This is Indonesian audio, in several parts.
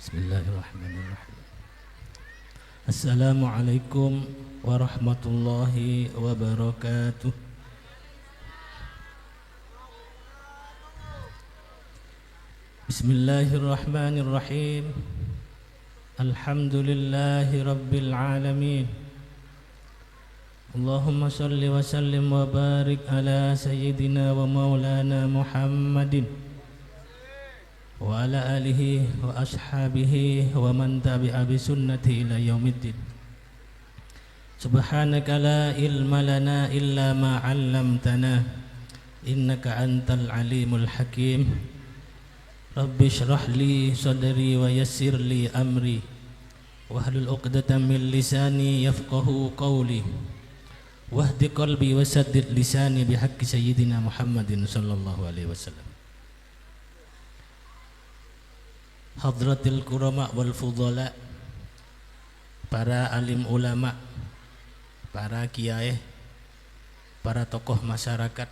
Bismillahirrahmanirrahim. Assalamualaikum warahmatullahi wabarakatuh. Bismillahirrahmanirrahim. Alhamdulillahi rabbil alamin. Allahumma salli wa sallim wa barik ala sayyidina wa maulana Muhammadin wa ala alihi wa ashabihi wa man tabi'a bi sunnati ila yaumiddin. Subhanaka la ilma lana illa ma 'allamtana innaka antal alimul hakim. Rabbi shrah li sadri wa yassir li amri wahlul 'uqdatam min lisani yafqahu qawli wahdi qalbi wa saddid lisani bihaqqi sayyidina Muhammadin sallallahu alaihi wasallam. Hadratil kurama wal fudhala, para alim ulama, para kiai, para tokoh masyarakat,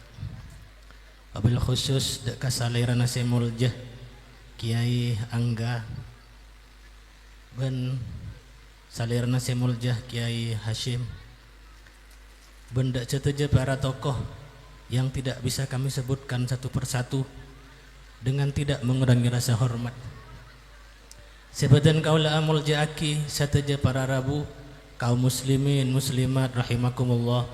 wabil khusus kasalirana semuljah Kiai Angga ben salirana semuljah Kiai Hashim, benda ceteja para tokoh yang tidak bisa kami sebutkan satu persatu dengan tidak mengurangi rasa hormat. Sebadan kaula amul jaaki sateja para rabu kaum muslimin muslimat rahimakumullah.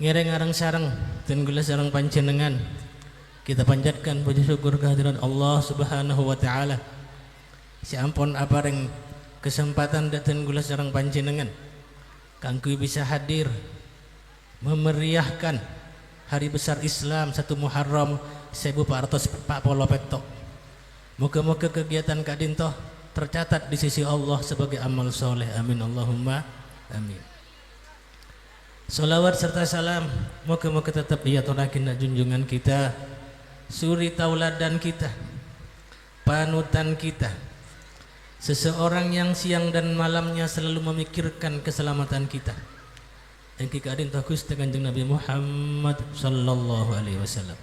Ngereng arang sarang dan gula sarang panjenengan kita panjatkan puji syukur kehadiran Allah Subhanahu wa taala. Si ampun apareng kesempatan dan gula sarang panjenengan kangku bisa hadir memeriahkan hari besar Islam 1 Muharram 1440 petok. Moga-moga kegiatan Kak Dintoh tercatat di sisi Allah sebagai amal soleh. Amin Allahumma amin. Salawat serta salam moga-moga tetap diaturakin junjungan kita, suri tauladan kita, panutan kita, seseorang yang siang dan malamnya selalu memikirkan keselamatan kita. Dan Kak Dintoh Gusti Kanjeng Nabi Muhammad sallallahu alaihi wasallam.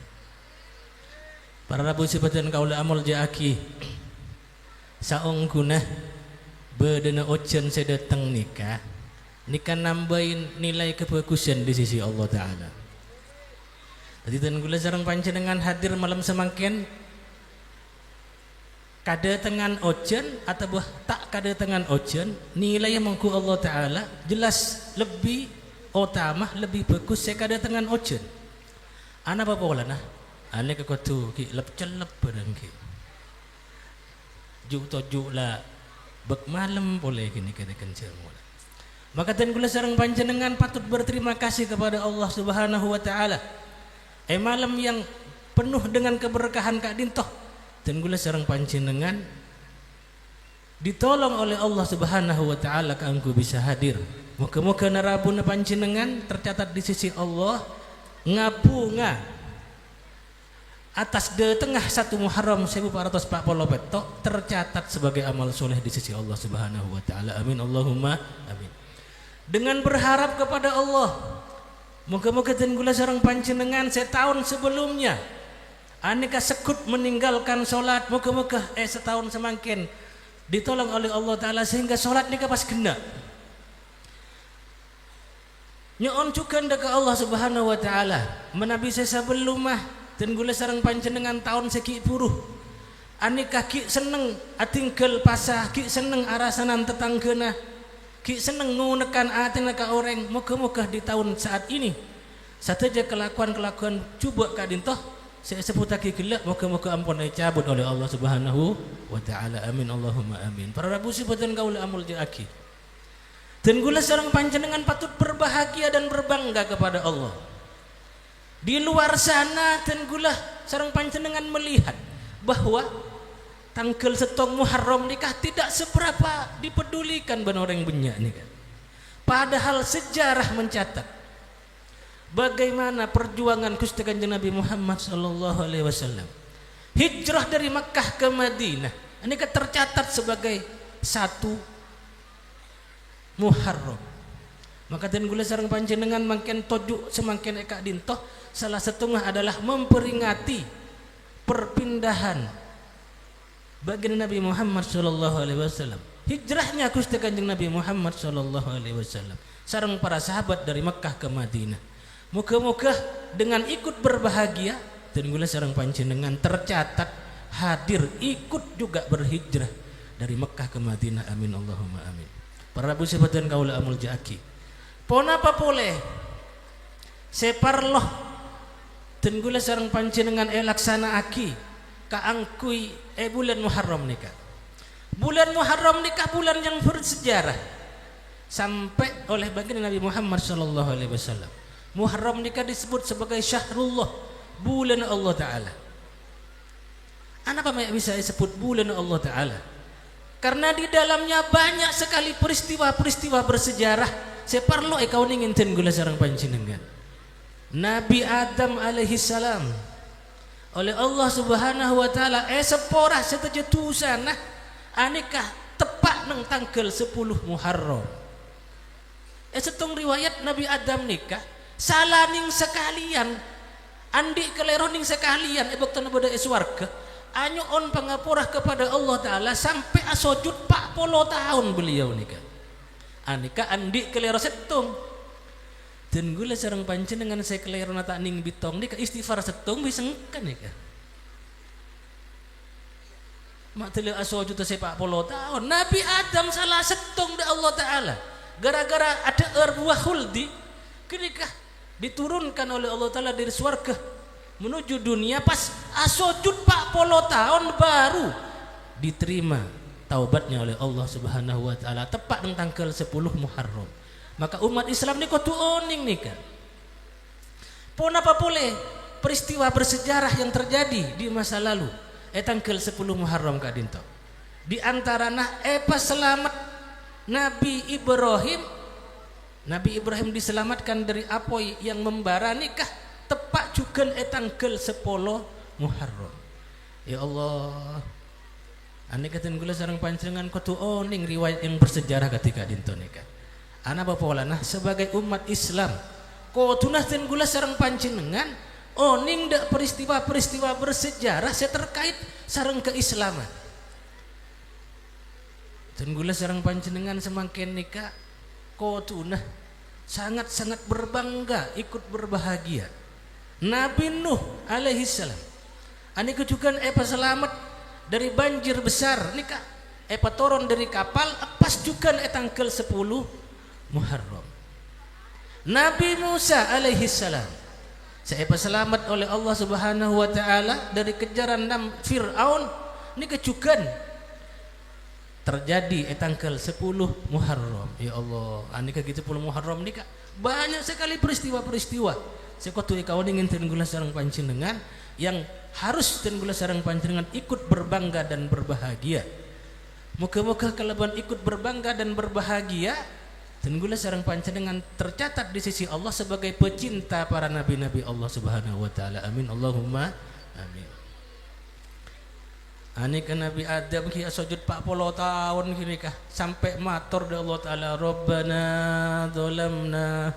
Para rabu sifatan kaula amul jaaki saong gunah bedena ocen sedateng nikah nambahin nilai kebagusan di sisi Allah Ta'ala. Tadi dan gula sareng panjenengan hadir malam semangken kadatangan ocen atau tak kadatangan ocen nilai mengku Allah Ta'ala jelas lebih utama lebih bagus saya kadatangan ocen. Ana apa nah ane kekotu ki lep celep barang ki juk tojuk lah bek malam boleh kini katakan semua. Maka dan gula sareng panjenengan patut berterima kasih kepada Allah Subhanahu wa taala. Malam yang penuh dengan keberkahan Kak Dintoh dan gula sareng panjenengan ditolong oleh Allah Subhanahu wa taala kanggo bisa hadir. Moga-moga narabuna panjenengan tercatat di sisi Allah ngapunga atas de tengah 1 Muharram 1440 petok tercatat sebagai amal soleh di sisi Allah Subhanahu wa taala. Amin Allahumma amin. Dengan berharap kepada Allah, moga-moga dan gula sareng panjenengan setahun sebelumnya aneka sekut meninggalkan salat, moga-moga setahun semangkin ditolong oleh Allah taala sehingga salat nika pas kena. Nyoon juga ke Allah Subhanahu wa taala menabi sebelum mah dan gula sareng panjenengan tahun seki puruh aneka ki seneng atingkel pasah ki seneng arasanan tetanggana ki seneng ngunekan atina ka orang. Moga-moga di tahun saat ini sateja kelakuan-kelakuan coba Kak Dintoh saya sebut lagi gelak moga-moga ampun dicabut oleh Allah Subhanahu wa taala. Amin Allahumma amin. Para rabu sifatan kaula amul jaaki dan gula sareng panjenengan patut berbahagia dan berbangga kepada Allah. Di luar sana dan gula sareng panjenengan melihat bahwa tanggal 1 Muharram nikah tidak seberapa dipedulikan ben orang banyak nih kan. Padahal sejarah mencatat bagaimana perjuangan Gusti Kanjeng Nabi Muhammad sallallahu alaihi wasallam hijrah dari Makkah ke Madinah ini tercatat sebagai 1 Muharram. Maka dan gula sareng panjenengan makin tojuk semakin Kak Dintoh salah setengah adalah memperingati perpindahan baginda Nabi Muhammad sallallahu alaihi wasallam. Hijrahnya Gusti Kanjeng Nabi Muhammad sallallahu alaihi wasallam sareng para sahabat dari Mekkah ke Madinah. Muga-muga dengan ikut berbahagia dan gula sareng panjenengan tercatat hadir ikut juga berhijrah dari Mekkah ke Madinah. Amin Allahumma amin. Para Rabu sebatan kaula amul jaki. Pon apa boleh separloh dan gula sareng panjenengan laksana aki kaangkui bulan Muharram nikah. Bulan Muharram nikah bulan yang bersejarah sampai oleh baginda Nabi Muhammad sallallahu alaihi wasallam. Muharram nikah disebut sebagai syahrullah, bulan Allah taala. Kenapa bisa disebut bulan Allah taala? Karena di dalamnya banyak sekali peristiwa-peristiwa bersejarah. Separlo kau ningin ten gula sareng panjenengan. Nabi Adam alaihi salam oleh Allah Subhanahu wa taala seporah setejetusan anikah tepat nang tanggal 10 Muharram. Setong riwayat Nabi Adam nikah salaning sekalian andi keleroning sekalian waktu nabada swarga anyoon pangapurah kepada Allah taala sampai asojud 40 tahun beliau nikah. Anika andi kelero setong dan gula sareng panjenengan saya kelero nata ning bitong nikah istighfar setong bisa ngkan nikah. Mak tele asojud se 40 tahun. Nabi Adam salah setong da Allah taala. Gara-gara ada arwah khuldi ketika diturunkan oleh Allah taala dari surga menuju dunia pas asojud 40 tahun baru diterima taubatnya oleh Allah Subhanahu wa taala tepat di tanggal 10 Muharram. Maka umat Islam ni kudu oning nikah. Pon apa boleh peristiwa bersejarah yang terjadi di masa lalu tanggal 10 Muharram Kak Dinto. Di antaranya pas selamat Nabi Ibrahim. Nabi Ibrahim diselamatkan dari apoi yang membara nikah tepat juga tanggal 10 Muharram. Ya Allah, ane katen gula sareng panjenengan kudu oning riwayat yang bersejarah ketika dinto nikah. Ana bapolana sebagai umat Islam kudu ten gula sareng panjenengan oning dak peristiwa-peristiwa bersejarah saya terkait sareng keislaman. Dan gula sareng panjenengan semakin nikah kotuna sangat-sangat berbangga ikut berbahagia. Nabi Nuh alaihi salam ani kejukan selamat dari banjir besar nikah turun dari kapal pas juga tanggal 10 Muharram. Nabi Musa alaihi salam saya selamat oleh Allah Subhanahu wa taala dari kejaran Firaun nikah juga terjadi tanggal 10 Muharram. Ya Allah, anika gitu 10 Muharram nikah banyak sekali peristiwa-peristiwa. Sekotu kau ingin ten gula sareng panjenengan yang harus ten gula sareng panjenengan ikut berbangga dan berbahagia. Moga-moga kalaban ikut berbangga dan berbahagia ten gula sareng panjenengan tercatat di sisi Allah sebagai pecinta para nabi-nabi Allah Subhanahu wa taala. Amin Allahumma amin. Anika Nabi Adam ki sujud 40 tahun kini kah sampai matur da Allah taala Rabbana dzalamna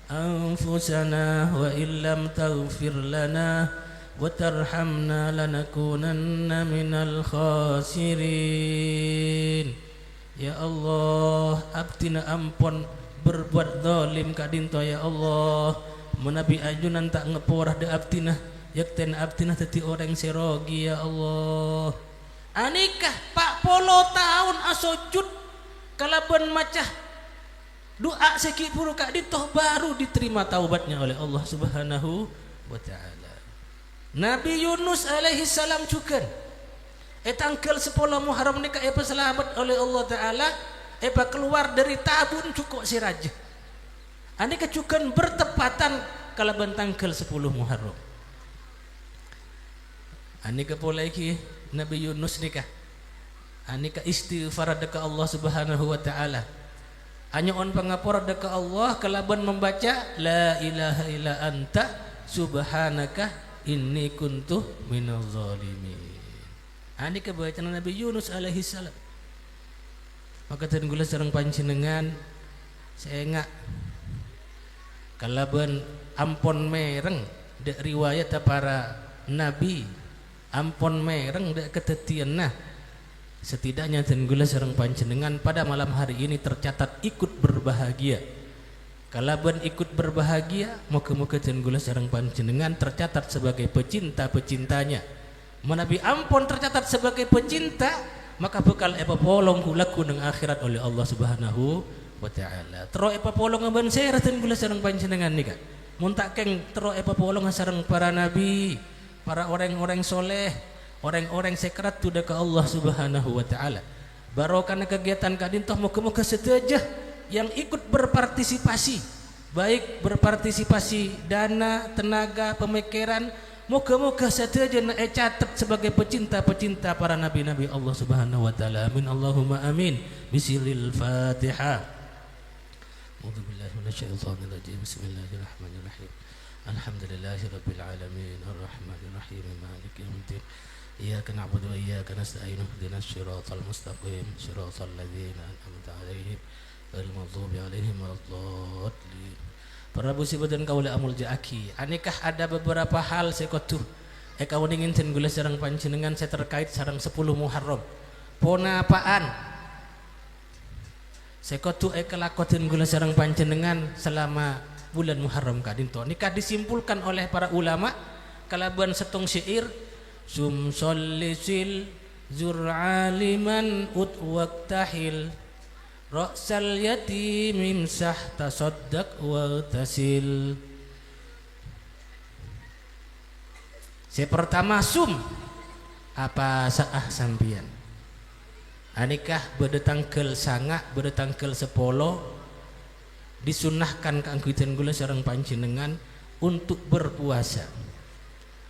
anfusana wa illam taghfir lana wa tarhamna lanakunanna minal khasirin. Ya Allah, abdina ampun berbuat zalim ka dinto ya Allah. Menabi ajunan tak ngeporah da abdina yakten abdina tadi orang serogi ya Allah. Anikah 40 tahun asojud kalaban macah doa seki puru kak ditoh baru diterima taubatnya oleh Allah Subhanahu wa taala. Nabi Yunus alaihi salam juga tanggal 10 Muharram nikah selamat oleh Allah taala keluar dari tabun cukup si raja. Anikah juga bertepatan kalaban tanggal 10 Muharram. Anika pola iki Nabi Yunus nikah. Anika istighfar deka Allah Subhanahu wa taala. Anyoon pangapura deka Allah kalaban membaca la ilaha illa anta subhanaka inni kuntu minaz zalimin. Anika bacaan Nabi Yunus alaihi salam. Maka ten gula sareng panjenengan saya enggak kalaban ampon mereng dek riwayat para nabi ampun mereng dak ketetian nah setidaknya ten gula sareng panjenengan pada malam hari ini tercatat ikut berbahagia. Kalaban ikut berbahagia, moga-moga ten gula sareng panjenengan tercatat sebagai pecinta-pecintanya. Menabi ampun tercatat sebagai pecinta, maka bekal epa polong kulaku nang akhirat oleh Allah Subhanahu wa taala. Tero epa polong aban saya ten gula sareng panjenengan nika. Mun tak keng tero epa polong sareng para nabi, para orang-orang soleh, orang-orang sekrat tu ka Allah Subhanahu wa taala. Barokah kegiatan kadintoh moga-moga sedejah yang ikut berpartisipasi, baik berpartisipasi dana, tenaga, pemikiran, moga-moga sedejah catat sebagai pecinta-pecinta para nabi-nabi Allah Subhanahu wa taala. Amin Allahumma amin. Bisilil Fatihah. A'udzubillahi minasyaitonir rajim. Bismillahirrahmanirrahim. Alhamdulillahirabbil alamin arrahmanir rahim maliki yaumiddin. Iyyaka na'budu wa iyyaka nasta'in ihdinas siratal mustaqim siratal ladzina an'amta 'alaihim ghairil maghdubi 'alaihim waladdallin. Para busibadan kaula amul jaaki. Anikah ada beberapa hal saya kotur eka weningin ten gula sareng panjenengan saya terkait sareng 10 Muharram. Ponapaan saya kotu eka lakotin gula sareng panjenengan selama bulan Muharram kadinto. Nikah disimpulkan oleh para ulama kalaban setong syair sum sollisil zur aliman ut waqtahil ra'sal yatim imsah tasaddaq wa tasil. Saya pertama sum apa saah sampian anikah bedetangkel sanga bedetangkel sepolo disunahkan keangkutan gula sareng panjenengan untuk berpuasa.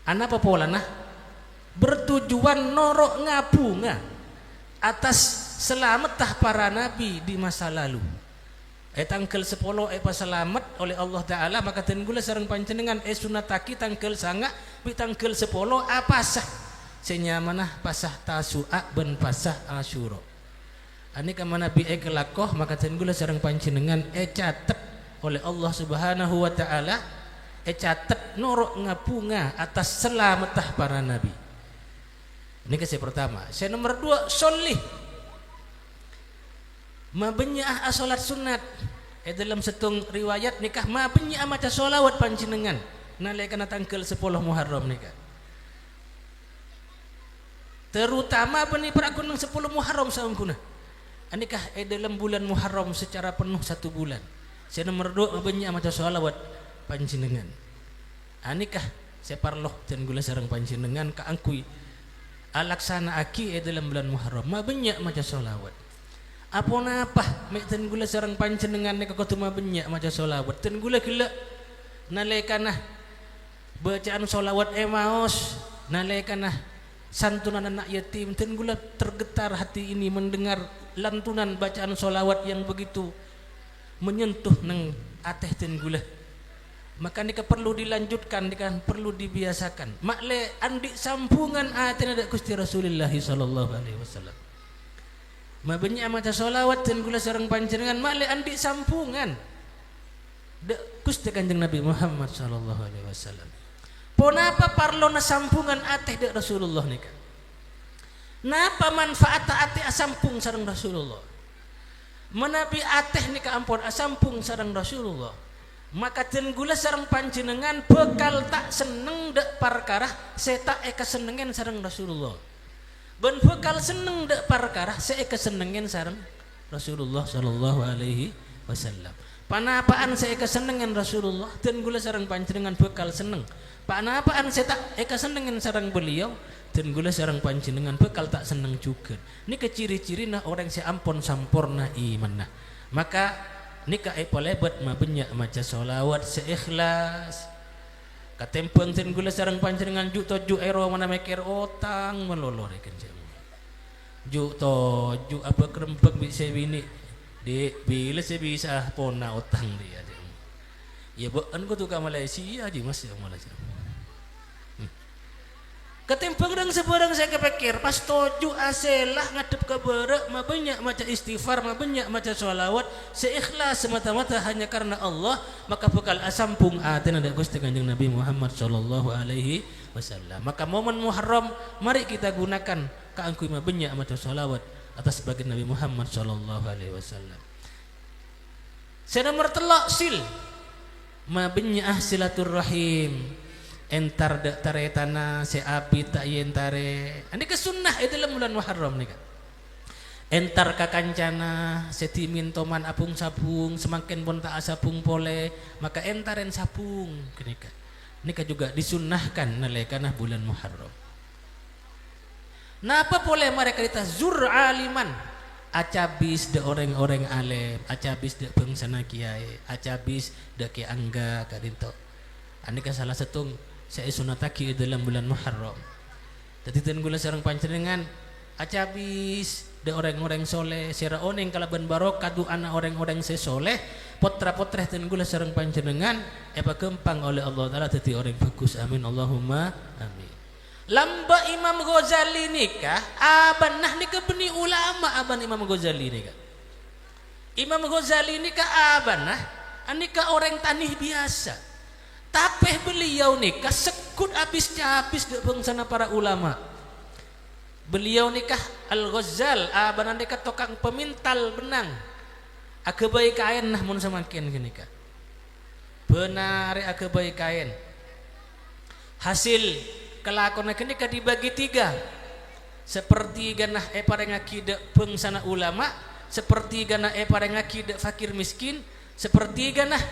Ana apa polana bertujuan norok ngabunga atas selamatah para nabi di masa lalu. Tangkel 10 pas selamat oleh Allah taala maka ten gula sareng panjenengan sunataki tangkel sanga bi tangkel 10 apa sah senyamanah pasah Tasu'a ben pasah Asyura. Ani ka nabi kelakoh maka ten gula sareng panjenengan catet oleh Allah Subhanahu wa taala catet norok ngabunga atas selamatah para nabi. Ini kasih pertama. Saya nomor 2 solih mabenya salat sunat. Dalam setung riwayat nikah mabenya maca solawat panjenengan nalekana tanggal 10 Muharram nikah. Terutama bani prakun 10 Muharram saungkuna. Anikah dalam bulan Muharram secara penuh 1 bulan. Saya nomor 2 mabenya maca solawat panjenengan. Anikah saya parloh dan gula sareng panjenengan kaangkui alaksana aki dalam bulan Muharram mabenya maca solawat. Apa napa mek ten gula sareng panjenengan nek kudu mabenya maca solawat. Ten gula gila nalekana bacaan solawat emaos nalekana santunan anak yatim ten gula tergetar hati ini mendengar lantunan bacaan solawat yang begitu menyentuh nang ateh ten gula. Maka nika perlu dilanjutkan, nika perlu dibiasakan. Makle andi sambungan aten ada Gusti Rasulullah sallallahu alaihi wasallam. Mabenya maca solawat dan gula sareng panjenengan makle andi sambungan. De Gusti Kanjeng Nabi Muhammad sallallahu alaihi wasallam. Ponapa parlona sambungan ateh de Rasulullah nika. Napa manfaat ateh asampung sareng Rasulullah. Menabi ateh nika ampun asampung sareng Rasulullah. Maka ten gula sareng panjenengan bekal tak seneng dek perkara seta kesenengen sareng Rasulullah. Ben bekal seneng dek perkara saya kesenengen sareng Rasulullah sallallahu alaihi wasallam. Panapaan saya kesenengen Rasulullah ten gula sareng panjenengan bekal seneng. Panapaan saya tak kesenengen sareng beliau ten gula sareng panjenengan bekal tak seneng juga. Ini keciri-ciri nah orang saya ampun sampurna iman nah. Maka nikah epolebet mabenya maca solawat seikhlas katempeng ten gula sareng panjenengan ju toju ero mana meker otang melolor ikan jamu ju toju apa kerempek bisa bini di bila saya bisa pona otang dia ya bukan ko tu ka Malaysia di mas ya Malaysia Ketimbang dang sebarang saya kepikir pas toju aselah ngadep ke barak mah banyak maca istighfar mah banyak maca sholawat seikhlas semata-mata hanya karena Allah maka bakal asampung aten ada Gusti Kanjeng Nabi Muhammad sallallahu alaihi wasallam. Maka momen Muharram mari kita gunakan kaangkuy mah banyak maca sholawat atas baginda Nabi Muhammad sallallahu alaihi wasallam. Nomor telok sil mah banyak silaturrahim entar dak tare tanah se api tak yentare ani ke sunnah itu dalam bulan Muharram nih kan entar ka kancana setimin toman apung sapung semakin pun tak asapung pole maka entaren sapung kenika nika juga disunnahkan nalekana bulan Muharram. Napa pole mereka kita zur aliman acabis de orang-orang alim acabis de bangsana kiai acabis de ki angga kadinto ani ka salah setung saya sunataki dalam bulan Muharram. Jadi ten gula sareng panjenengan acabis de orang-orang soleh sira oneng kalaban barokah du anak orang-orang sesoleh potra-potreh ten gula sareng panjenengan epa kempang oleh Allah taala dadi orang bagus amin Allahumma amin. Lamba Imam Ghazali nikah aban nah nikah beni ulama aban Imam Ghazali nikah. Imam Ghazali nikah aban nah anika orang tanih biasa. Tapi beliau nikah sekut habis de bangsana para ulama. Beliau nikah Al-Ghazal abanan nikah tokang pemintal benang. Akebai kain nah mun semakin nikah. Benar akebai kain. Hasil kelakon nikah dibagi 3. Seperti ganah pareng akidah bangsana ulama, seperti ganah pareng akidah fakir miskin, seperti ganah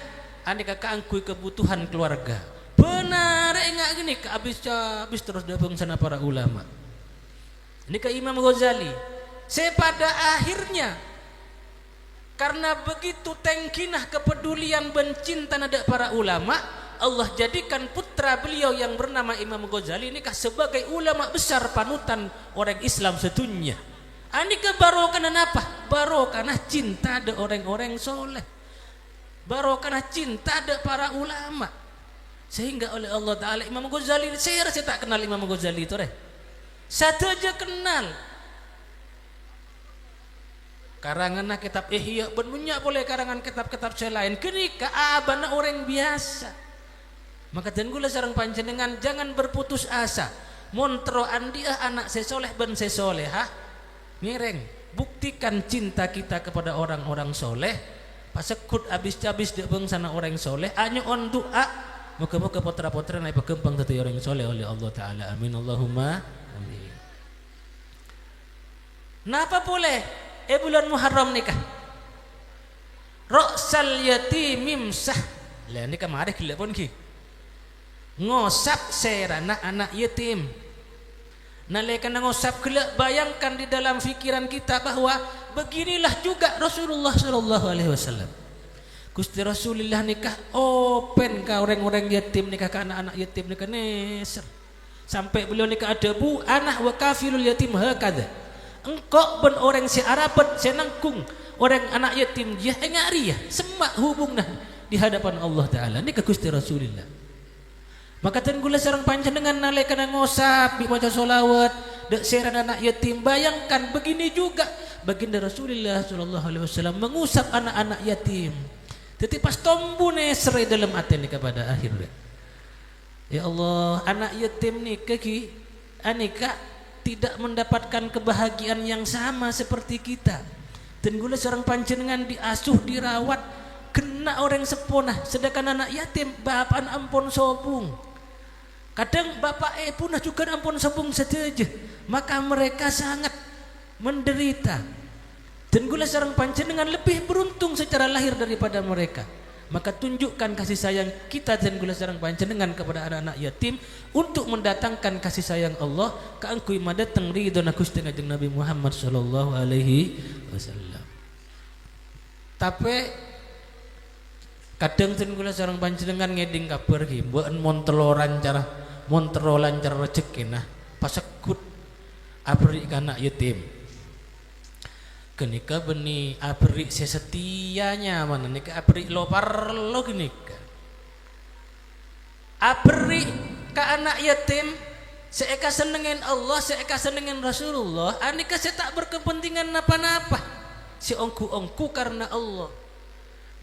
aneka kaangkuy kebutuhan keluarga. Benar enggak gini habis terus dabung sana para ulama. Ini ke Imam Ghazali. Pada akhirnya karena begitu tengkinah kepedulian dan cinta nada para ulama, Allah jadikan putra beliau yang bernama Imam Ghazali ini sebagai ulama besar panutan orang Islam sedunia. Ini ke barokah apa? Barokah cinta ada orang-orang soleh. Barokah cinta ada para ulama sehingga oleh Allah Ta'ala Imam Ghazali saya rasa tak kenal Imam Ghazali itu satu aja kenal karangan kitab Ihya banyak boleh karangan kitab-kitab selain kenika abana orang biasa maka dan gula sareng panjenengan jangan berputus asa montro andia anak sesoleh ben sesolehah mireng buktikan cinta kita kepada orang-orang soleh pasekut habis-habis de bangsana orang soleh hanya on doa moga-moga potra-potra naik berkembang tadi orang soleh oleh Allah Ta'ala amin Allahumma amin. Napa boleh bulan Muharram nikah Ra'sal yatimim sah lah nikah marih gila pun ki ngosap serana anak yatim nalekan ngosap gila bayangkan di dalam fikiran kita bahwa beginilah juga Rasulullah sallallahu alaihi wasallam. Gusti Rasulullah nikah open ka orang-orang yatim nikah ka anak-anak yatim nikah neser. Sampai beliau nikah ada bu anak wa kafilul yatim hakada. Engkau ben orang si Arabet senangkung orang anak yatim dia ngari ya semak hubungna di hadapan Allah Taala nikah Gusti Rasulullah. Maka ten gula sareng panjenengan nalekan ngosap bi maca sholawat dek seran anak yatim bayangkan begini juga baginda Rasulullah sallallahu alaihi wasallam mengusap anak-anak yatim. Jadi pas tombu nesre dalam hati ni kepada akhirnya. Ya Allah, anak yatim ni kaki anika tidak mendapatkan kebahagiaan yang sama seperti kita. Dan gula seorang panjenengan diasuh dirawat kena orang seponah sedangkan anak yatim bapak ampun sobung. Kadang bapak punah juga ampun sobung saja. Maka mereka sangat menderita dan gula sareng panjenengan lebih beruntung secara lahir daripada mereka. Maka tunjukkan kasih sayang kita dan gula sareng panjenengan kepada anak-anak yatim untuk mendatangkan kasih sayang Allah kaangkuy madateng ridho Gusti Kanjeng Nabi Muhammad sallallahu alaihi wasallam. Tapi kadang dan gula sareng panjenengan ngeding kabar ki mboten monteloran cara rezeki nah pasekut abri anak yatim kenika beni abri sesetianya mana nika abri lo parlo kenika abri ke anak yatim Seeka senengin Allah, seeka senengin Rasulullah, anika saya tak berkepentingan napa-napa. Si ongku karena Allah.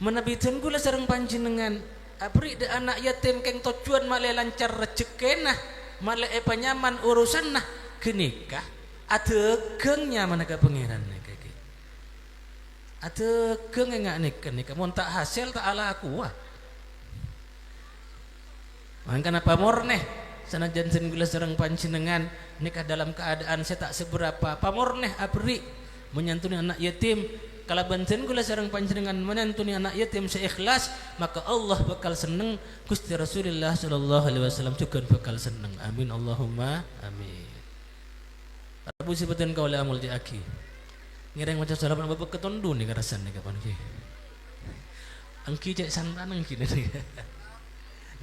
Menabitan gula sareng panjenengan, abri de anak yatim keng tujuan male lancar rezekena, male panyaman urusanna kenikah. Ategeng nyaman ka pangeran nika ki. Ategeng engak nikah mun tak hasil tak ala aku wah. Mangkana pamor neh sanajan sen gula sareng panjenengan nikah dalam keadaan saya tak seberapa pamor neh abri menyantuni anak yatim. Kalau banten gula sareng panjenengan menyantuni anak yatim seikhlas, maka Allah bakal seneng, Gusti Rasulullah sallallahu alaihi wasallam juga bakal seneng. Amin Allahumma amin. Abu sebutan kau amul di aki. Ngereng macam salaman bapak ketondu nih karasan nih kapan ki. Angki cek santan angki nih.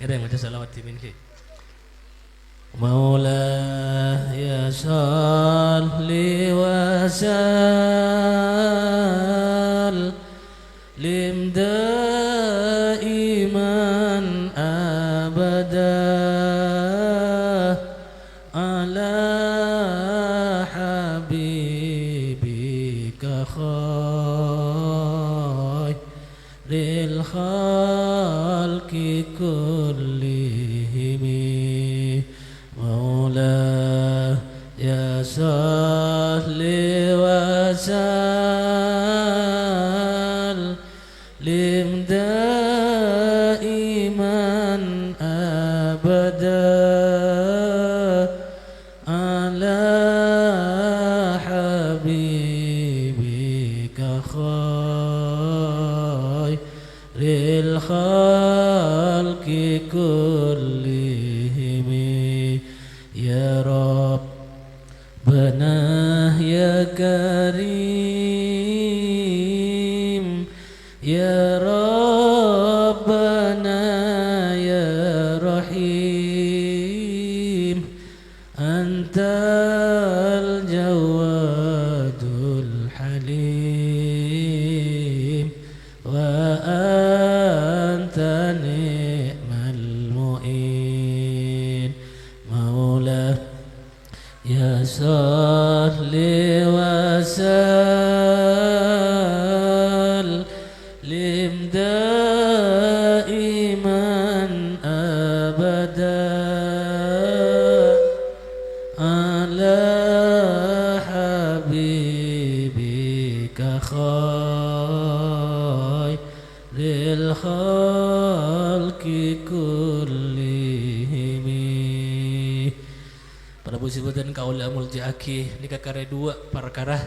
Ngereng macam salawat timin ki. Maula ya salli wa sallim daiman abada ala habibika khairil khalqi kullihim. Ya salli wa sallim daiman abada ala habibika khairil khalqi kullihim. Ya Rabbana ya Karim, ya Rabbana ya Rahim, Antal Jawadul Halim, wa anta ni'mal mu'in. Maula ya salli wa sallim daiman abada ala habibika khairil khalqi kullihim. Para busibutan kaula amul diaki nikah kare dua perkara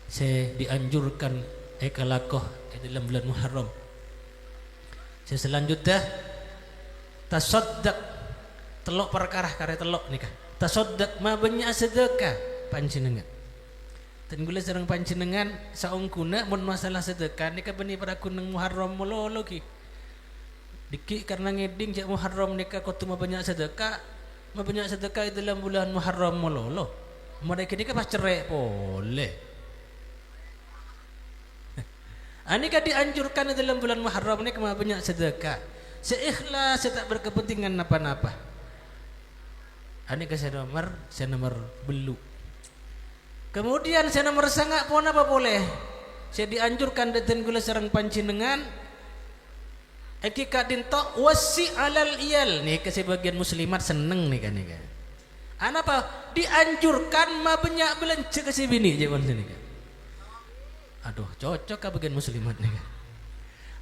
saya dianjurkan ekalakoh dalam bulan Muharram. Saya selanjutnya tasaddaq telok perkara kare telok nikah. Tasaddaq ma banyak sedekah panjenengan. Dan gula sareng panjenengan saungkuna mun masalah sedekah nikah beni pada kuneng Muharram mololo ki. Diki karena ngeding jak Muharram nikah kudu ma banyak sedekah. Banyak sedekah dalam bulan Muharram mololo. Mereka ni kan pas cerai boleh. Ani kan dianjurkan dalam bulan Muharram ni kemana banyak sedekah. Seikhlas saya tak berkepentingan apa-apa. Ani kan saya nomor belu. Kemudian saya nomor sangat pun apa boleh. Saya dianjurkan dan gula sareng panjenengan Eki kadin tok wasi alal iyal nih ke sebagian muslimat seneng nih kan. Apa dianjurkan ma banyak belanja ke si bini je sini kan. Aduh cocok ke bagian muslimat nih kan.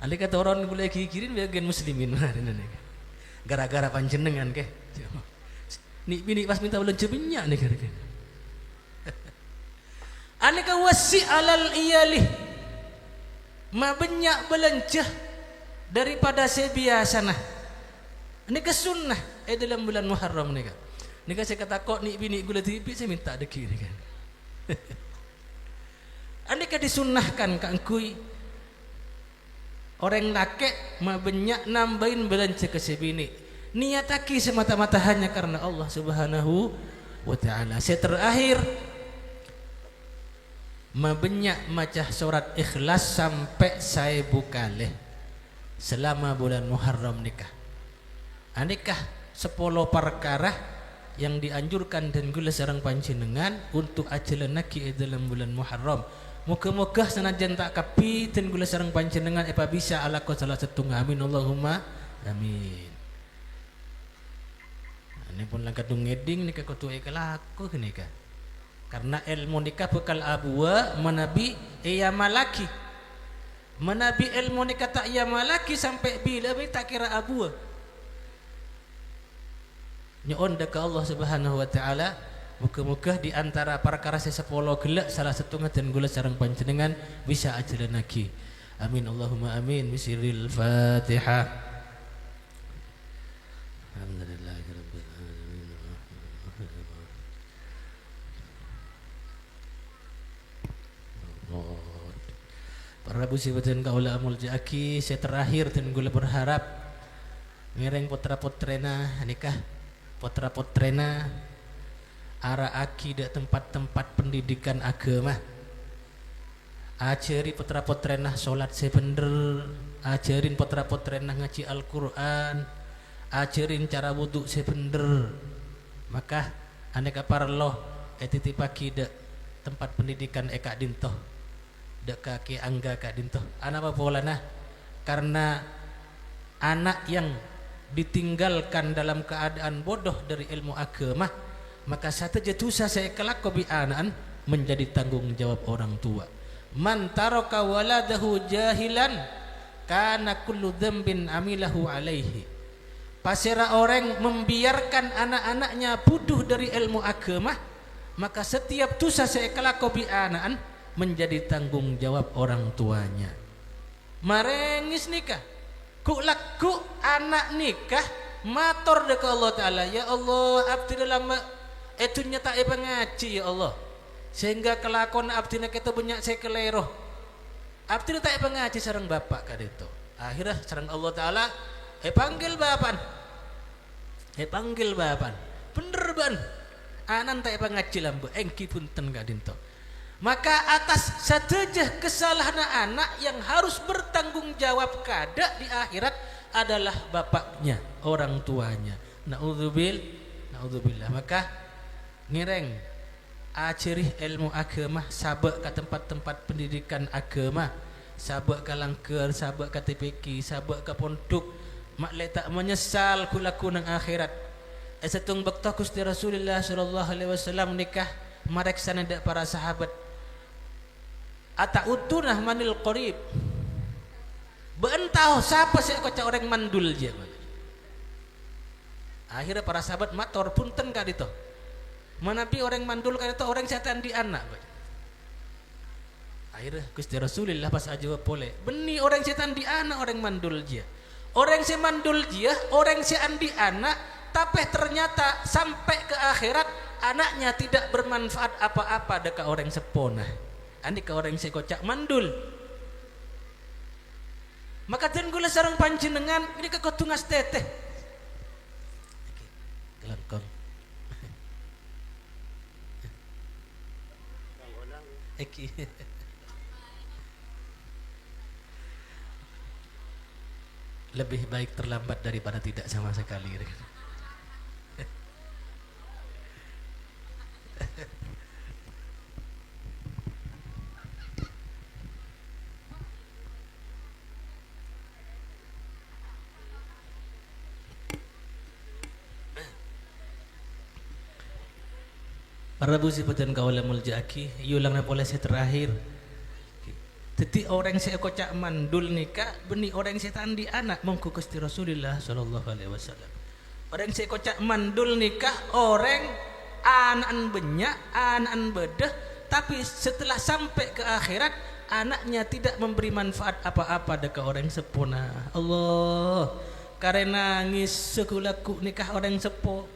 Ali kata orang boleh kikirin bagian muslimin mana nih kan. Gara-gara panjenengan ke. Nih bini pas minta belanja banyak nih kan. Aneka wasi alal iyalih ma banyak belanja daripada saya biasa nah. Ini ke sunnah dalam bulan Muharram ni kan. Ni kan saya kata kok ni bini gula tipi saya minta deki ni kan. Ani ka disunnahkan ka engkui orang laki ma banyak nambahin belanja ke si bini. Niataki semata-mata hanya karena Allah Subhanahu wa taala. Saya terakhir ma banyak macah surat ikhlas sampai saya buka leh. Selama bulan Muharram nikah. Nikah 10 perkara yang dianjurkan dan gula sareng panjenengan untuk ajalanaki dalam bulan Muharram. Moga-moga senajan tak kapi dan gula sareng panjenengan epa bisa ala ko salah setunggal. Amin Allahumma amin. Ini pun lang kadung ngeding nika kutu ikalaku nika. Karena ilmu nikah bekal abua menabi iya malaki. Menabi ilmu nikah tak iya malaki sampai bila tak kira abua. Nyoon ke Allah Subhanahu wa taala, muga-muga di antara perkara sepuluh gelak salah setengah dan gula sareng panjenengan bisa ajalanaki. Amin Allahumma amin. Bisiril Fatihah. Alhamdulillahirabbil alamin. Para busibatin kaula amul jaki, saya terakhir dan gula berharap ngereng putra-putrena nikah putra-putrena ara akidah tempat-tempat pendidikan agama. Ajari putra-putrena salat sebener, ajarin putra-putrena ngaji Al-Qur'an, ajarin cara wudu sebener. Maka aneka parlo etitipaki de tempat pendidikan eka dintoh dek kaki angga ka dintoh. Ana apa polana? Karena anak yang ditinggalkan dalam keadaan bodoh dari ilmu agama, maka satu jatusa saya kelak kobianaan menjadi tanggung jawab orang tua. Man taraka waladahu jahilan kana kullu dzambin amilahu alaihi. Pasira orang membiarkan anak-anaknya bodoh dari ilmu agama, maka setiap dosa saya kelak kobianaan menjadi tanggung jawab orang tuanya. Marengis nikah ku laku anak nikah mator dek Allah Ta'ala, ya Allah abdi dalam etunya tak ngaji ya Allah, sehingga kelakon abdi nak kita banyak saya keleroh abdi tak ngaji sareng bapak kadito. Akhirnya sareng Allah Ta'ala panggil bapan bener ban anan tak ngaji lambu engki punten kadito. Maka atas saja kesalahan anak yang harus bertanggung jawab kada di akhirat adalah bapaknya, orang tuanya. Naudzubillah. Maka ngireng ajari ilmu agama, sabak ke tempat-tempat pendidikan agama, sabak ke langker, sabak ke TPK, sabak ke pondok, mak tak menyesal kulaku nang akhirat. Esetung bakta Gusti Rasulullah sallallahu alaihi wasallam nikah mareksa ndak para sahabat. Ata'utunah manil qarib. Beentau siapa sih kocak orang mandul je. Akhirnya para sahabat mator punten kadito. Manapi orang mandul kadito orang setan di anak. Akhirnya Gusti Rasulullah pas aja boleh. Beni orang setan di anak orang mandul je. Orang si mandul je, orang si andi anak, tapi ternyata sampai ke akhirat anaknya tidak bermanfaat apa-apa dekat orang sepona. Andi ke orang si kocak mandul. Maka dan gula sarang panjenengan ini ke kotungas teteh. Kelangkong. Eki. Lebih baik terlambat daripada tidak sama sekali. Para busi peten kaula muljaki, yulang na polisi terakhir. Teti orang saya kocak mandul nikah, beni orang saya tandi anak mengku Gusti Rasulullah sallallahu alaihi wasallam. Orang saya kocak mandul nikah, orang anak benyak, anak bedah, tapi setelah sampai ke akhirat anaknya tidak memberi manfaat apa-apa dekat orang sepona. Allah, karena nangis sekulaku nikah orang sepo,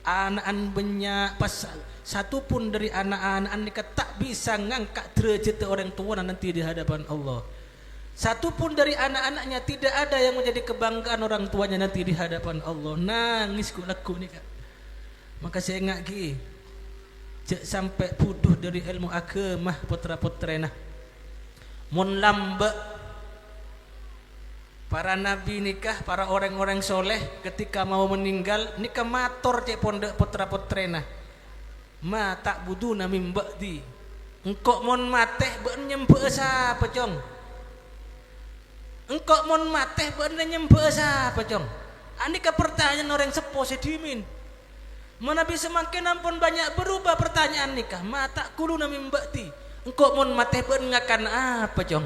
anak benyak pasal satu pun dari anak-anak nikah tak bisa ngangkat derajat orang tua nanti di hadapan Allah. Satu pun dari anak-anaknya tidak ada yang menjadi kebanggaan orang tuanya nanti di hadapan Allah. Nangis kulaku nikah. Maka saya ngaki cek sampai puduh dari ilmu agama putra-putrena. Mun lambek Para nabi nikah, para orang-orang soleh ketika mau meninggal nikah mator cek pondok putra putrena. Ma tak budu nami mbakdi. Engkau mon mateh ben nyembah sapa cong. Engkau mon mateh ben nyembah sapa cong. Anika pertanyaan orang sepo sedimin. Menabi semakin ampun banyak berubah pertanyaan nikah. Ma tak kulu nami mbakdi. Engkau mon mateh ben ngakan apa cong.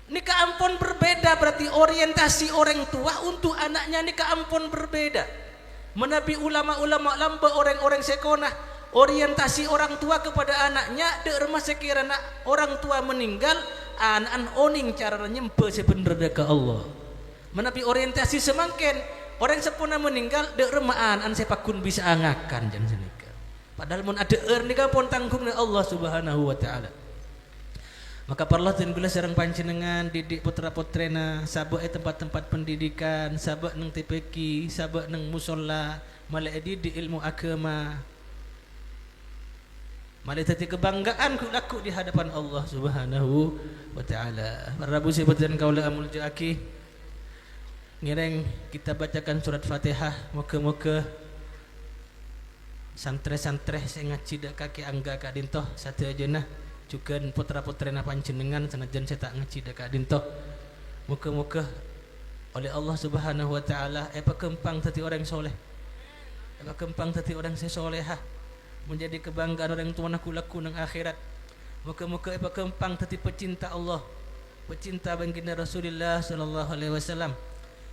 Nikah ampun berbeda, berarti orientasi orang tua untuk anaknya nikah ampun berbeda. Menabi ulama-ulama lamba orang-orang sekonah, orientasi orang tua kepada anaknya dek remah sekiranya orang tua meninggal anak oning cara nyembah sebenarnya ke Allah. Menabi orientasi semakin orang sepuna meninggal dek remah an sepakun bisa angakan jangan senikah. Padahal mun ada nikah pun tanggungnya Allah Subhanahu wa taala. Maka perlu dan gula sareng panjenengan didik putra putrena sabuk tempat-tempat pendidikan, sabuk nang TPQ, sabuk nang musola, malai didik ilmu agama. Malai tadi kebanggaan ku laku di hadapan Allah Subhanahu wa taala. Rabu sebutan kaula amul jaki. Ngireng kita bacakan surat Fatihah, moga-moga santre-santre sing ngaji dak kaki angga ka dintoh satu ajeunah. Juga putra-putrena panjenengan sanajan saya tak ngaji dekat dintoh. Muka-muka oleh Allah Subhanahu wa taala kempang tadi orang soleh. Kempang tadi orang sesolehah. Menjadi kebanggaan orang tua nak laku nang akhirat. Muka-muka kempang tadi pecinta Allah. Pecinta baginda Rasulullah sallallahu alaihi wasallam.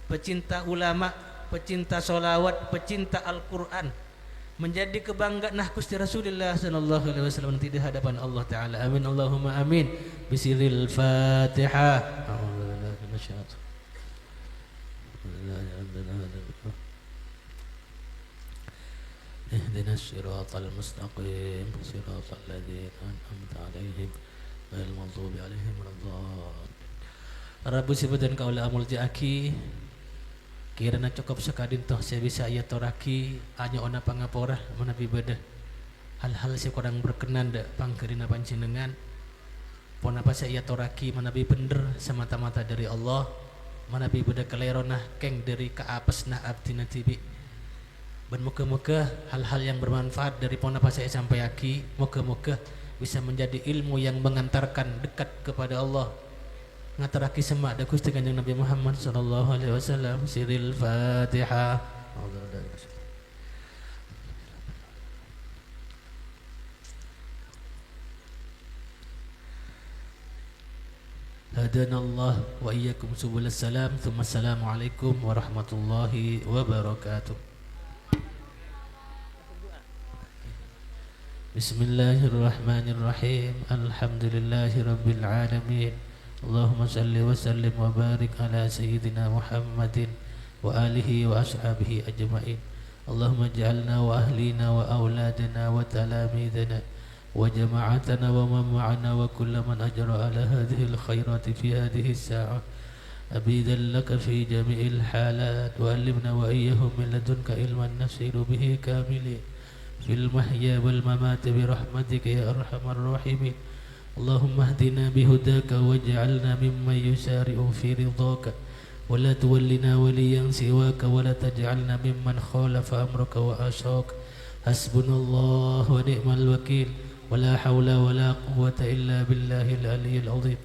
Pecinta ulama, pecinta solawat, pecinta Al-Qur'an. Menjadi kebanggaan nah Gusti Rasulullah sallallahu alaihi wasallam nanti di hadapan Allah taala. Amin Allahumma amin. Bisiril Fatihah. Ihdinas siratal mustaqim siratal ladzina an'amta 'alaihim ghairil maghdubi 'alaihim waladdallin. Rabu sibutan kaula amul jaki. Kirana cukup sekadin toh saya bisa ayat toraki hanya ona pangapora menabi beda hal-hal saya kurang berkenan dak pangkerina panjenengan pon apa saya ayat toraki menabi bener semata-mata dari Allah menabi beda keleronah keng dari kaapesna abdina tibi ben muka-muka hal-hal yang bermanfaat dari pon apa saya sampai aki muka-muka bisa menjadi ilmu yang mengantarkan dekat kepada Allah. Ngataraki semak da Gusti Kanjeng Nabi Muhammad sallallahu alaihi wasallam. Siril Fatihah. Hadanallah wa iyyakum subulas salam. Tsumma assalamu alaikum warahmatullahi wabarakatuh. Bismillahirrahmanirrahim. Alhamdulillahirabbil alamin. Allahumma salli wa sallim wa barik ala sayyidina Muhammadin wa alihi wa ashabihi ajma'in. Allahumma ij'alna wa ahlina wa auladana wa talamidana wa jama'atana wa man ma'ana wa kulla man ajra ala hadhihi al-khairati fi hadhihi as-sa'ah abidan laka fi jami'il halat wa allimna wa iyyahum min ladunka ilman nasiru bihi kamilin fil mahya wal mamati bi rahmatika ya arhamar rahimin. اللهم اهدنا بهداك واجعلنا ممن يسارع في رضاك ولا تولنا وليا سواك ولا تجعلنا ممن خالف أمرك وعصاك. حسبنا الله ونعم الوكيل ولا حول ولا قوة إلا بالله العلي العظيم.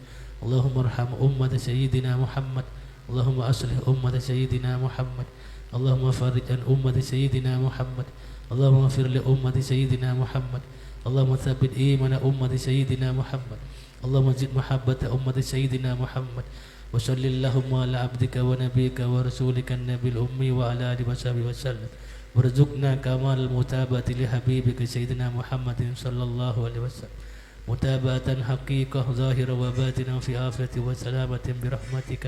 اللهم ارحم أمة سيدنا محمد. اللهم أصلح أمة سيدنا محمد. اللهم فرج عن أمة سيدنا محمد. اللهم اغفر لأمة سيدنا محمد. اللهم ثبت إيمان أمة سيدنا محمد. اللهم زد محبة أمة سيدنا محمد. وصل اللهم على عبدك ونبيك ورسولك النبي الأمي وعلى آله وصحبه وسلم. وارزقنا كمال المتابعة لحبيبك سيدنا محمد صلى الله عليه وسلم متابعة حقيقة ظاهرة وباطنة في آفة وسلامة برحمتك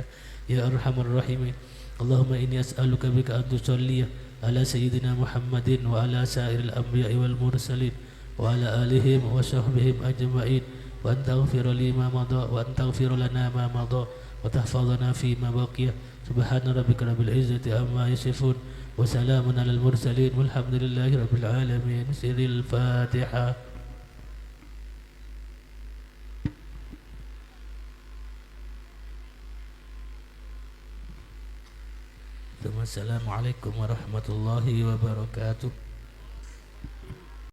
يا أرحم الراحمين. اللهم إني أسألك بك أن تصلي على سيدنا محمد وعلى سائر الأنبياء والمرسلين وعلى آلهم وصحبهم أجمعين وأن تغفر لي ما مضى وأن تغفر لنا ما مضى وتحفظنا فيما بقي. سبحان ربك رب العزة عما يصفون وسلام على المرسلين والحمد لله رب العالمين. سر الفاتحة. Assalamualaikum warahmatullahi wabarakatuh.